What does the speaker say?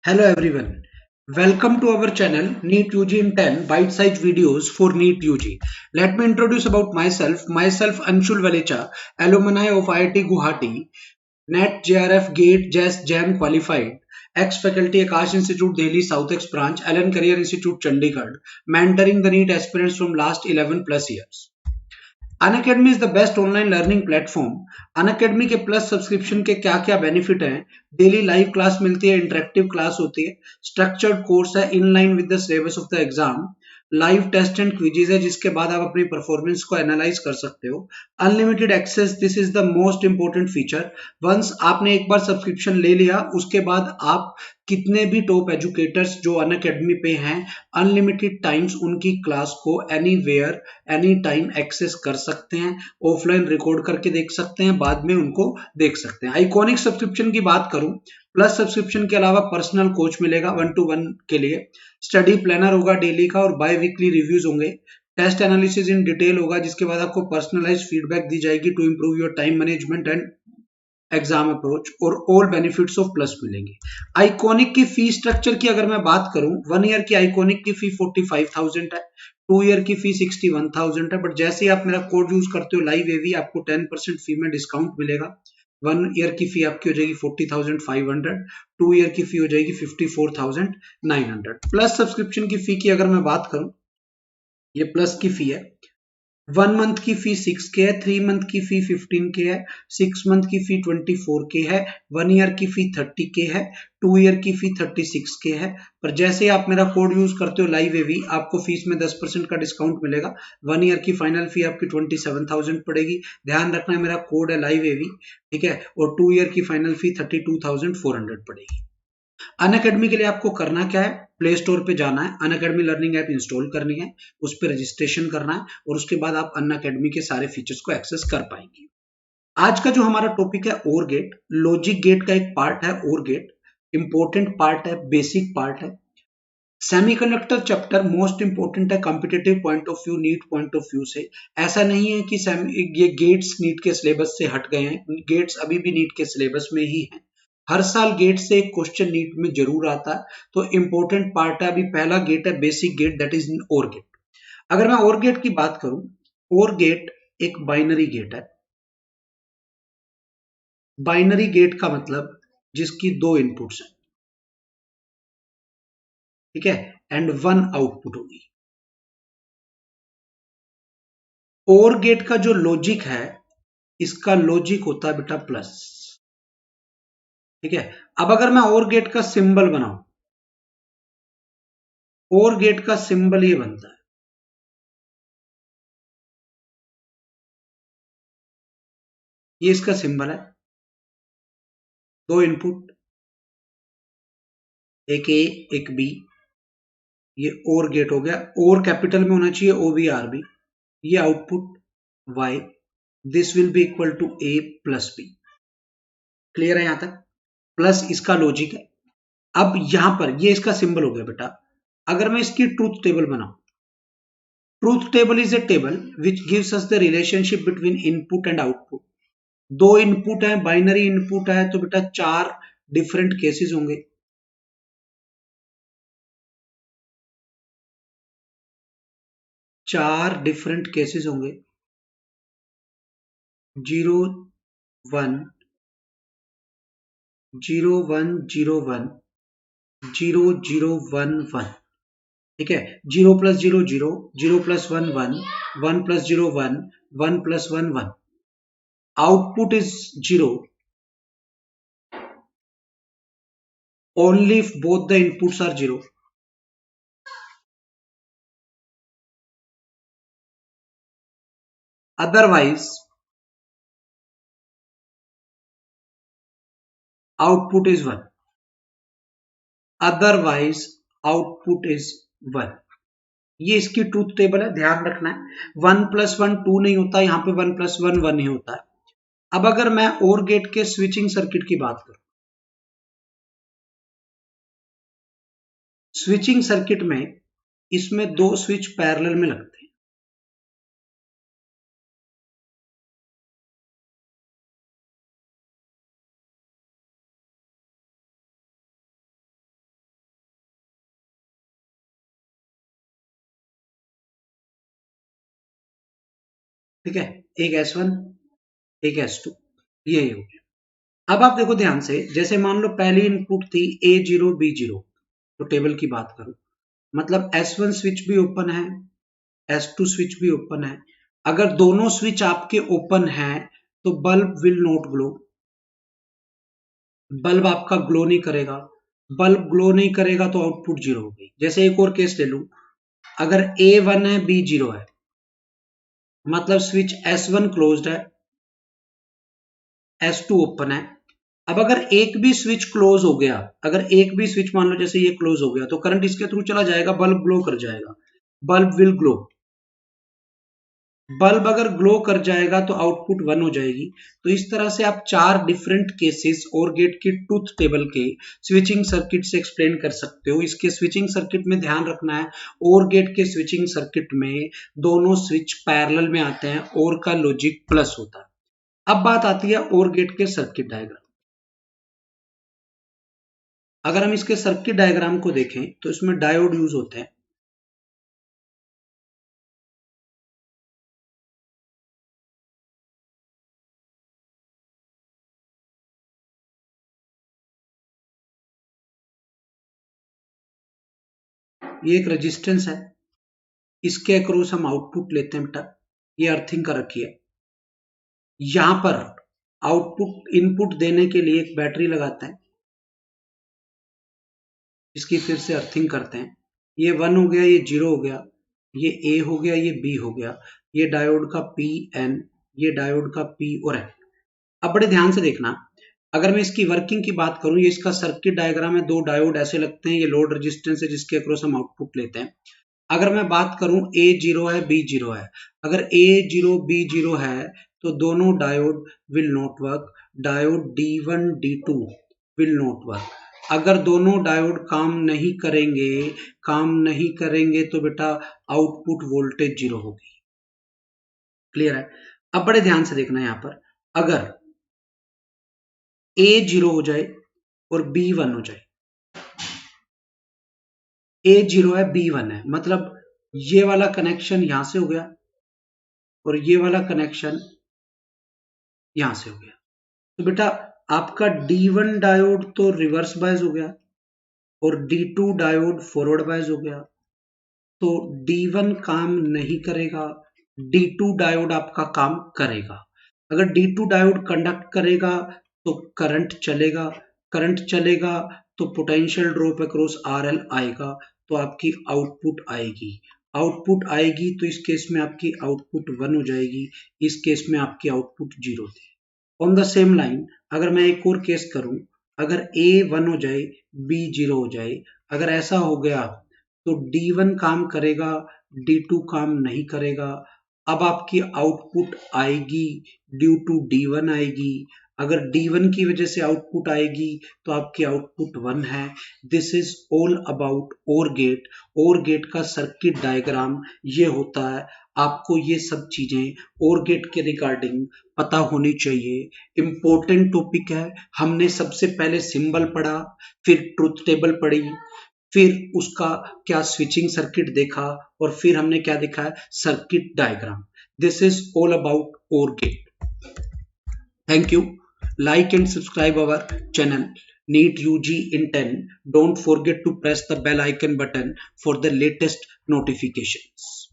Hello everyone. Welcome to our channel NEET UG in 10 bite-sized videos for NEET UG. Let me introduce about myself. Myself Anshul Valecha, alumni of IIT Guwahati, NET JRF GATE JAS JAM qualified, ex-faculty Akash Institute Delhi South Ex branch, Allen Career Institute Chandigarh, mentoring the NEET aspirants from last 11 plus years. Unacademy is the best online learning platform. Unacademy के plus subscription के क्या क्या benefit हैं? Daily live class मिलती है, interactive class होती है, structured course है in line with the syllabus of the exam, live test and quizzes है जिसके बाद आप अपनी परफॉर्मेंस को एनालाइज कर सकते हो, unlimited access, this is the most important feature. Once आपने एक बार सब्सक्रिप्शन ले लिया उसके बाद आप कितने भी टॉप एजुकेटर्स जो अनअकैडमी पे हैं अनलिमिटेड टाइम्स उनकी क्लास को एनीवेयर एनी टाइम एक्सेस कर सकते हैं, ऑफलाइन रिकॉर्ड करके देख सकते हैं, बाद में उनको देख सकते हैं। आइकॉनिक सब्सक्रिप्शन की बात करूं, प्लस सब्सक्रिप्शन के अलावा पर्सनल कोच मिलेगा 1-to-1 के लिए, स्टडी प्लानर होगा डेली का और बाय वीकली रिव्यूज होंगे, टेस्ट एनालिसिस इन डिटेल होगा जिसके बाद आपको पर्सनलाइज फीडबैक दी जाएगी to improve your time management and exam approach, और ऑल बेनिफिट्स ऑफ प्लस मिलेंगे। आइकॉनिक की फी स्ट्रक्चर की अगर मैं बात करूं, 1 ईयर की आइकॉनिक की फी 45,000 है, 2 ईयर की फी 61,000 है, बट जैसे ही आप मेरा कोड यूज करते हो लाइव एवी आपको 10% फी में डिस्काउंट मिलेगा। 1 ईयर की फी आपकी हो जाएगी 40,500, 2 ईयर की फी हो जाएगी 54,900। प्लस सब्सक्रिप्शन की फी की अगर मैं बात करूं, ये प्लस की फी है। 1 मंथ की फी 6K है, 3 मंथ की फी 15K है, 6 मंथ की फी 24K है, 1 ईयर की फी 30K है, 2 ईयर की फी 36K है। पर जैसे ही आप मेरा कोड यूज करते हो लाइव एवी आपको फीस में 10% का डिस्काउंट मिलेगा। 1 ईयर की फाइनल फी आपकी 27,000 पड़ेगी। ध्यान रखना है मेरा कोड है लाइव एवी, ठीक है, और 2 ईयर की फाइनल फी 32,400 पड़ेगी। अनअकैडमी के लिए आपको करना क्या है? प्ले स्टोर पे जाना है, अनअकैडमी लर्निंग ऐप इंस्टॉल करनी है, उस पर रजिस्ट्रेशन करना है और उसके बाद आप अनअकैडमी के सारे फीचर्स को एक्सेस कर पाएंगे। आज का जो हमारा टॉपिक है ओर गेट, लॉजिक गेट का एक पार्ट है ओर गेट, इंपॉर्टेंट पार्ट है, बेसिक पार्ट है। सेमीकंडक्टर चैप्टर मोस्ट इंपॉर्टेंट है competitive point of view, NEET point of view से। ऐसा नहीं है कि ये गेट्स नीट के सिलेबस से हट गए हैं, गेट्स अभी भी नीट के सिलेबस में ही है। हर साल गेट से एक क्वेश्चन नीट में जरूर आता है, तो इंपॉर्टेंट पार्ट है। अभी पहला गेट है basic gate, that is OR gate. अगर मैं ओर गेट की बात करूं, ओर गेट एक बाइनरी गेट है। बाइनरी गेट का मतलब जिसकी दो इनपुट्स हैं, ठीक है, एंड वन आउटपुट होगी। ओर गेट का जो लॉजिक है, इसका लॉजिक होता है बेटा प्लस, ठीक है। अब अगर मैं और गेट का सिंबल बनाऊं, और गेट का सिंबल ये बनता है, ये इसका सिंबल है। दो इनपुट, एक ए एक बी, ये और गेट हो गया। और कैपिटल में होना चाहिए, ओ बी आर बी। ये output Y, this will be equal to A plus B. Clear है यहां तक? प्लस इसका लॉजिक है। अब यहां पर ये इसका सिंबल हो गया बेटा। अगर मैं इसकी ट्रूथ टेबल बनाऊं, truth table is a table which gives us the relationship between input and output. दो इनपुट है, बाइनरी इनपुट है, तो बेटा चार डिफरेंट केसेस होंगे। चार डिफरेंट केसेस होंगे, 0 1 0 1 0 1 0 0 1 1, ठीक है। 0 + 0 0, 0 + 1 1, 1 + 0 1, 1 + 1 1। Output is 0 only if both the inputs are 0। otherwise output is 1, otherwise output is 1। ये इसकी ट्रूथ टेबल है, ध्यान रखना है। 1 + 1 2 नहीं होता, यहां पे 1 + 1 1 ही होता है। अब अगर मैं और गेट के स्विचिंग सर्किट की बात करूं, स्विचिंग सर्किट में इसमें दो स्विच पैरेलल में लगते हैं। ठीक है, एक S1 एक S2, ये हो गया। अब आप देखो ध्यान से, जैसे मान लो पहली इनपुट थी A0 B0, तो टेबल की बात करूं, मतलब S1 स्विच भी ओपन है, S2 स्विच भी ओपन है। अगर दोनों स्विच आपके ओपन है तो bulb will not glow, bulb आपका ग्लो नहीं करेगा। बल्ब ग्लो नहीं करेगा तो आउटपुट जीरो हो गई। जैसे एक और केस ले लूं, अगर A1 है B0 है, मतलब स्विच S1 क्लोज्ड है, S2 ओपन है। अब अगर एक भी स्विच क्लोज हो गया, अगर एक भी स्विच मान लो जैसे ये क्लोज हो गया, तो करंट इसके थ्रू चला जाएगा, बल्ब ग्लो कर जाएगा, बल्ब विल ग्लो। बल्ब अगर ग्लो कर जाएगा तो आउटपुट 1 हो जाएगी। तो इस तरह से आप चार डिफरेंट केसेस और गेट की ट्रूथ टेबल के स्विचिंग सर्किट से एक्सप्लेन कर सकते हो। इसके स्विचिंग सर्किट में ध्यान रखना है, और गेट के स्विचिंग सर्किट में दोनों स्विच पैरेलल में आते हैं, और का लॉजिक प्लस होता है। अब बात आती है और गेट के सर्किट डायग्राम। अगर हम इसके सर्किट डायग्राम को देखें तो इसमें डायोड यूज होते हैं। ये एक रेजिस्टेंस है, इसके अक्रॉस हम आउटपुट लेते हैं बेटा, ये अर्थिंग का रखी है। यहां पर आउटपुट इनपुट देने के लिए एक बैटरी लगाते हैं, इसकी फिर से अर्थिंग करते हैं। ये 1 हो गया, ये 0 हो गया, ये A हो गया, ये B हो गया, ये डायोड का P N, ये डायोड का P और N। अब बड़े ध्यान से देखना, अगर मैं इसकी वर्किंग की बात करूं, ये इसका सर्किट डायग्राम है, दो डायोड ऐसे लगते हैं, ये लोड रेजिस्टेंस है जिसके अक्रॉस हम आउटपुट लेते हैं। अगर मैं बात करूं A0 है B0 है, अगर A0 B0 है तो दोनों diode will not work, diode D1 D2 will not work. अगर दोनों डायोड काम नहीं करेंगे तो बेटा आउटपुट वोल्टेज जीरो होगी। क्लियर है? अब बड़े ध्यान से देखना यहां पर, अगर A0 हो जाए और B1 हो जाए, A0 है B1 है, मतलब ये वाला कनेक्शन यहां से हो गया और ये वाला कनेक्शन यहां से हो गया, तो बेटा आपका D1 डायोड तो रिवर्स बायस हो गया और D2 डायोड फॉरवर्ड बायस हो गया। तो D1 काम नहीं करेगा, D2 डायोड आपका काम करेगा। अगर D2 डायोड कंडक्ट करेगा तो करंट चलेगा, करंट चलेगा तो पोटेंशियल ड्रॉप अक्रॉस RL आएगा, तो आपकी आउटपुट आएगी। आउटपुट आएगी तो इस केस में आपकी आउटपुट 1 हो जाएगी, इस केस में आपकी आउटपुट 0 थी। ऑन द सेम लाइन अगर मैं एक और केस करूं, अगर A1 हो जाए B0 हो जाए, अगर ऐसा हो गया तो D1 काम करेगा, D2 काम नहीं करेगा। अब आपकी आउटपुट आएगी ड्यू टू D1 आएगी। अगर D1 की वजह से आउटपुट आएगी तो आपकी आउटपुट 1 है। This is all about OR gate. और गेट का सर्किट डायग्राम ये होता है। आपको ये सब चीजें और गेट के रिगार्डिंग पता होनी चाहिए। इंपॉर्टेंट टॉपिक है। हमने सबसे पहले सिंबल पढ़ा, फिर ट्रुथ टेबल पढ़ी, फिर उसका क्या स्विचिंग सर्किट देखा, और फिर हमने क्या देखा है, circuit diagram. This is all about OR gate. Thank you. Like and subscribe our channel NEET UG in 10. Don't forget to press the bell icon button for the latest notifications.